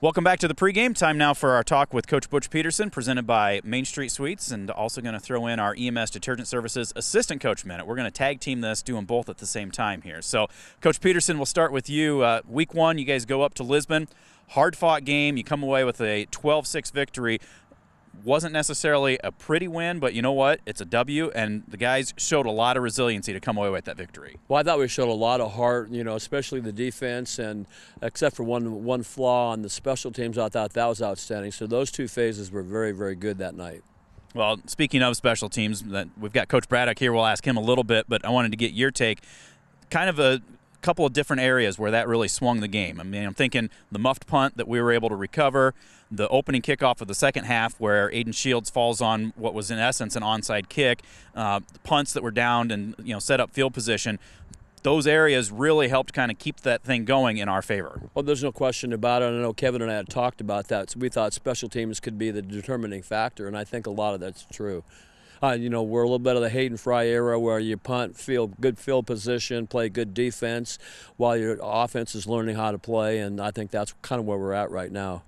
Welcome back to the pregame. Time now for our talk with Coach Butch Pedersen, presented by Main Street Suites, and also going to throw in our EMS Detergent Services Assistant Coach Minute. We're going to tag team this, do them both at the same time here. So, Coach Pedersen, we'll start with you. Week 1, you guys go up to Lisbon. Hard-fought game. You come away with a 12-6 victory. Wasn't necessarily a pretty win, but you know what? It's a W, and the guys showed a lot of resiliency to come away with that victory. Well, I thought we showed a lot of heart, especially the defense, and except for one flaw on the special teams, I thought that was outstanding. So those two phases were very, very good that night. Well, speaking of special teams, we've got Coach Braddock here. We'll ask him a little bit, but I wanted to get your take. Kind of a couple of different areas where that really swung the game. I mean, I'm thinking the muffed punt that we were able to recover, the opening kickoff of the second half where Aiden Shields falls on what was in essence an onside kick, the punts that were downed and set up field position. Those areas really helped kind of keep that thing going in our favor. Well, there's no question about it. I know Kevin and I had talked about that. So we thought special teams could be the determining factor, and I think a lot of that's true. We're a little bit of the Hayden Fry era where you punt, good field position, play good defense while your offense is learning how to play, and I think that's kind of where we're at right now.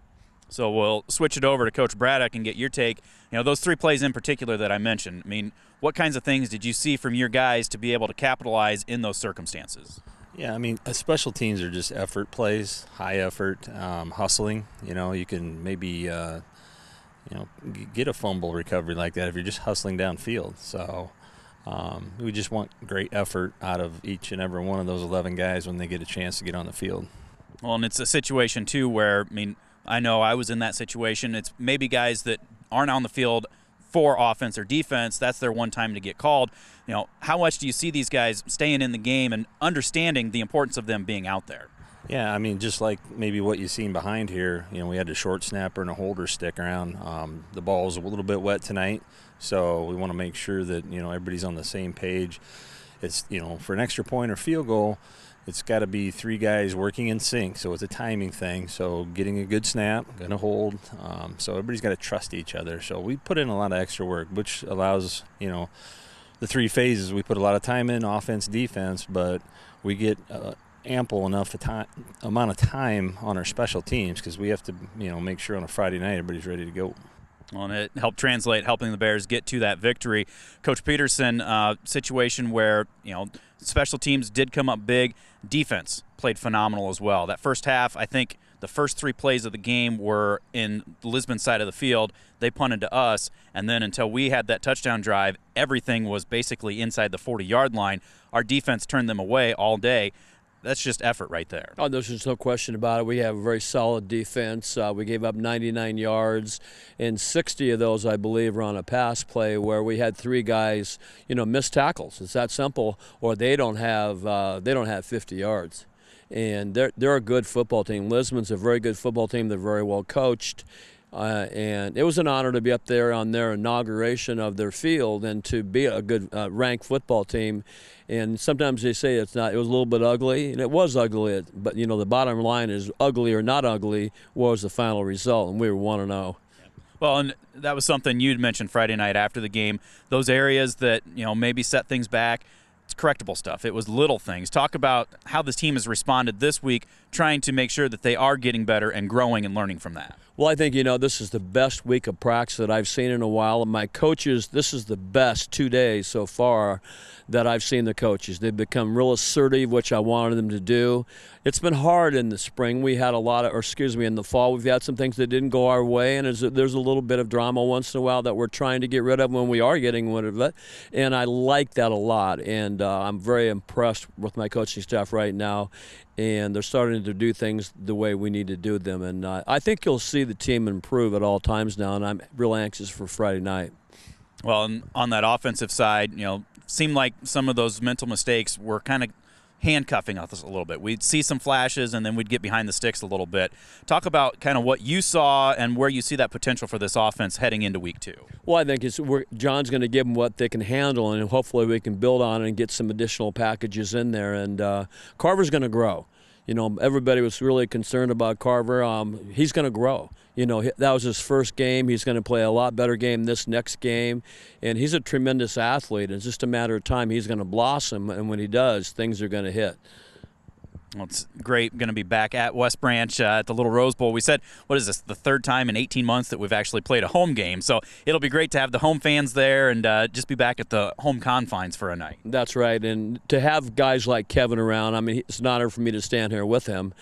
So we'll switch it over to Coach Braddock and get your take. Those 3 plays in particular that I mentioned, I mean, what kinds of things did you see from your guys to be able to capitalize in those circumstances? Yeah, I mean, special teams are just effort plays, high effort, hustling. You can maybe get a fumble recovery like that if you're just hustling downfield. So we just want great effort out of each and every one of those 11 guys when they get a chance to get on the field. Well, and it's a situation, too, where, I know I was in that situation. It's maybe guys that aren't on the field for offense or defense. That's their one time to get called. How much do you see these guys staying in the game and understanding the importance of them being out there? Yeah, I mean, just like maybe what you've seen behind here, we had a short snapper and a holder stick around. The ball was a little bit wet tonight, so we want to make sure that, everybody's on the same page. It's, for an extra point or field goal, it's got to be 3 guys working in sync, so it's a timing thing. So getting a good snap, going to hold, so everybody's got to trust each other. So we put in a lot of extra work, which allows, the 3 phases. We put a lot of time in, offense, defense, but we get ample enough amount of time on our special teams because we have to, make sure on a Friday night everybody's ready to go. Well, and it helped translate, helping the Bears get to that victory. Coach Pedersen, situation where, special teams did come up big. Defense played phenomenal as well. That first half, I think the first 3 plays of the game were in the Lisbon side of the field. They punted to us, and then until we had that touchdown drive, everything was basically inside the 40-yard line. Our defense turned them away all day. That's just effort right there. Oh, there's just no question about it. We have a very solid defense. We gave up 99 yards, and 60 of those, I believe, were on a pass play where we had 3 guys, miss tackles. It's that simple, or they don't have 50 yards. And they're a good football team. Lisbon's a very good football team. They're very well coached. And it was an honor to be up there on their inauguration of their field and to be a good ranked football team. And sometimes they say it was a little bit ugly, and it was ugly. But, the bottom line is ugly or not ugly was the final result, and we were 1-0. Well, and that was something you'd mentioned Friday night after the game. Those areas that, maybe set things back, it's correctable stuff. It was little things. Talk about how this team has responded this week, trying to make sure that they are getting better and growing and learning from that. Well, I think, this is the best week of practice that I've seen in a while. And my coaches, this is the best 2 days so far that I've seen the coaches. They've become real assertive, which I wanted them to do. It's been hard in the spring. We had in the fall, we've had some things that didn't go our way, and there's a little bit of drama once in a while that we're trying to get rid of when we are getting rid of it. And I like that a lot, and I'm very impressed with my coaching staff right now. And they're starting to do things the way we need to do them. And I think you'll see the team improve at all times now, and I'm real anxious for Friday night. Well, and on that offensive side, seemed like some of those mental mistakes were kind of handcuffing us a little bit. We'd see some flashes, and then we'd get behind the sticks a little bit. Talk about kind of what you saw and where you see that potential for this offense heading into week 2. Well, I think John's going to give them what they can handle, and hopefully we can build on it and get some additional packages in there. And Carver's going to grow. Everybody was really concerned about Carver. He's going to grow. That was his first game. He's going to play a lot better game this next game. And he's a tremendous athlete. It's just a matter of time he's going to blossom. And when he does, things are going to hit. Well, it's great going to be back at West Branch at the Little Rose Bowl. We said, what is this, the third time in 18 months that we've actually played a home game. So it'll be great to have the home fans there and just be back at the home confines for a night. That's right. And to have guys like Kevin around, I mean, it's an honor for me to stand here with him.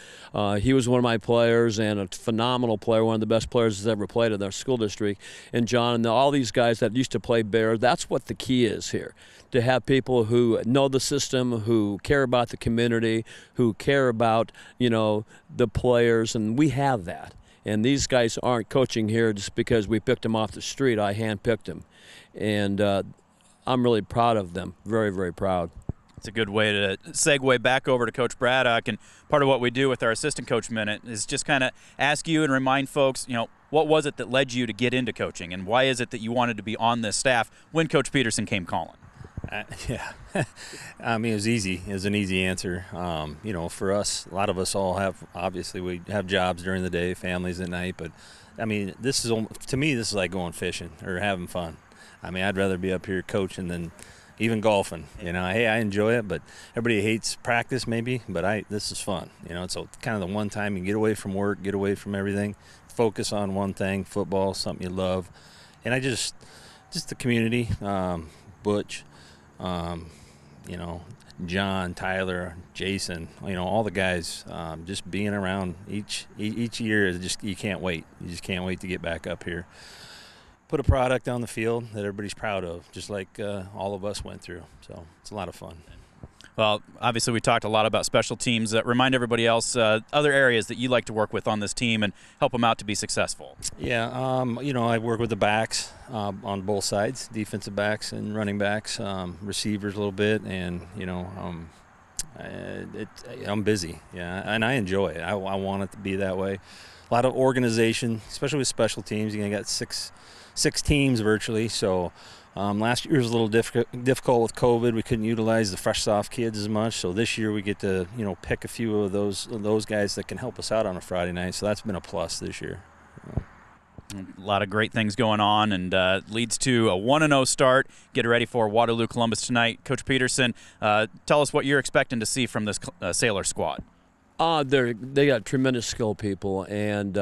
He was one of my players and a phenomenal player, one of the best players that's ever played in our school district. And John and all these guys that used to play Bear, that's what the key is here. To have people who know the system, who care about the community, who care about, the players, and we have that. And these guys aren't coaching here just because we picked them off the street. I handpicked them. And I'm really proud of them, very, very proud. It's a good way to segue back over to Coach Braddock. And part of what we do with our Assistant Coach Minute is just kind of ask you and remind folks, what was it that led you to get into coaching? And why is it that you wanted to be on this staff when Coach Pedersen came calling? Yeah, I mean, it was easy. It was an easy answer. For us, a lot of us all we have jobs during the day, families at night. But, I mean, to me, this is like going fishing or having fun. I mean, I'd rather be up here coaching than even golfing. Hey, I enjoy it, but everybody hates practice maybe, but this is fun. It's kind of the one time you get away from work, get away from everything, focus on one thing, football, something you love. And just the community, Butch, John, Tyler, Jason, all the guys, just being around each year is just, you can't wait. You just can't wait to get back up here. Put a product on the field that everybody's proud of, just like all of us went through. So it's a lot of fun. Well, obviously we talked a lot about special teams. Remind everybody else other areas that you like to work with on this team and help them out to be successful. Yeah, I work with the backs on both sides, defensive backs and running backs, receivers a little bit, and I'm busy. Yeah, and I enjoy it. I want it to be that way. A lot of organization, especially with special teams. You got six teams virtually, so. Last year was a little difficult with COVID. We couldn't utilize the fresh soft kids as much. So this year we get to pick a few of those guys that can help us out on a Friday night. So that's been a plus this year. A lot of great things going on, and leads to a 1-0 start. Get ready for Waterloo Columbus tonight. Coach Pedersen, tell us what you're expecting to see from this Sailor squad. They got tremendous skill people, and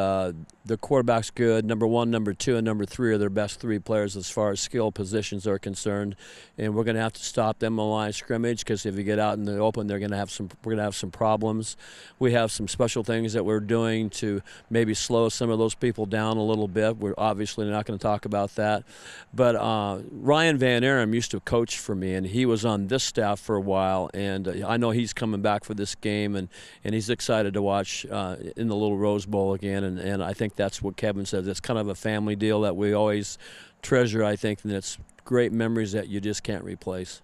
the quarterback's good. Number 1, number 2, and number 3 are their best 3 players as far as skill positions are concerned. And we're going to have to stop them on the line of scrimmage, because if you get out in the open, we're going to have some problems. We have some special things that we're doing to maybe slow some of those people down a little bit. We're obviously not going to talk about that. But Ryan Van Arum used to coach for me, and he was on this staff for a while. And I know he's coming back for this game, and he's excited to watch in the Little Rose Bowl again. And I think that's what Kevin says. It's kind of a family deal that we always treasure, I think, and it's great memories that you just can't replace.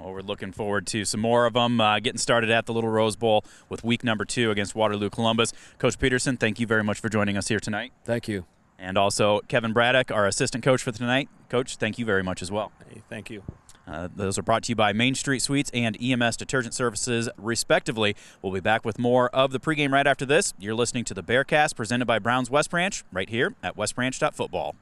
Well, we're looking forward to some more of them getting started at the Little Rose Bowl with week number 2 against Waterloo Columbus. Coach Pedersen, thank you very much for joining us here tonight. Thank you. And also Kevin Braddock, our assistant coach for tonight. Coach, thank you very much as well. Hey, thank you. Those are brought to you by Main Street Suites and EMS Detergent Services, respectively. We'll be back with more of the pregame right after this. You're listening to the Bearcast presented by Browns West Branch right here at westbranch.football.